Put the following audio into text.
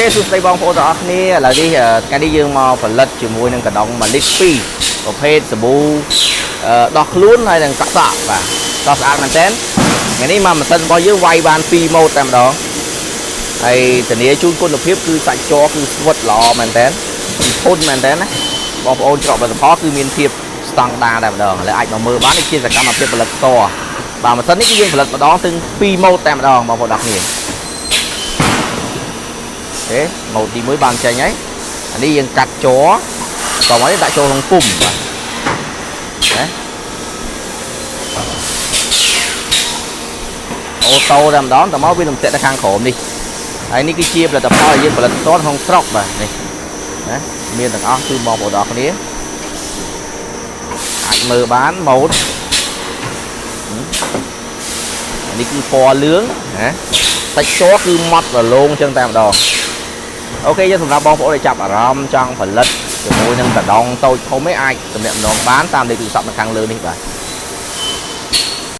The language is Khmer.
សួស្តីបងប្អូនទាំងអស់គ្នាឥឡូវនេះថ្ងៃនេះយើងមកផលិតជាមួយនឹងកណ្ដុង1លីត្រ2ប្រភេទសាប៊ូដោះខ្លួនហើយនឹងសក់បាទសក់ស្អាតមែនតើថ្ងៃនេះមកម៉ាស៊ីនរបស់យើងវាយបាន2ម៉ូតតែម្ដងហើយធានាជូនគុណភាពគឺសាច់ជ័រគឺស្វិតល្អមែនតើធន់មែនតើណាបងប្អូនច្រកផលិតផលគឺមានភាពស្តង់ដារតែម្ដងឥឡូវអាចមកមើលបាននេះជាសកម្មភាពផលិតផ្ទាល់បាទម៉ាស៊ីននេះគឺយើងផលិតម្ដងถึง2ម៉ូតតែម្ដងបងប្អូនទាំងគ្នាម៉ូតទី1បានចេញហើយអានេះយើងកាត់ជ័រតោះមកនេះដាក់ចូលក្នុងពុំបាទណាអូតូតែម្ដងតមកវានឹងតាក់ទៅខាងក្រោមនេះហើយនេះគឺជាផលិតផលដែលយើងផលិតផ្ទាល់ក្នុងស្រុកបាទនេះណាមានទាំងអស់គឺបងប្អូនទាំងគ្នាអាចមើលបានម៉ូតនេះគឺពណ៌លឿងណាសាច់ជ័រគឺម៉ត់រលោងចឹងតែម្ដងអូខេយើងសម្រាប់បងប្អូនដែលចាប់អារម្មណ៍ចង់ផលិតជាមួយនឹងកណ្ដុងតូចធំឯងអាចទំនាក់ទំនងបានតាមលេខទូរស័ព្ទនៅខាងលើនេះបាទ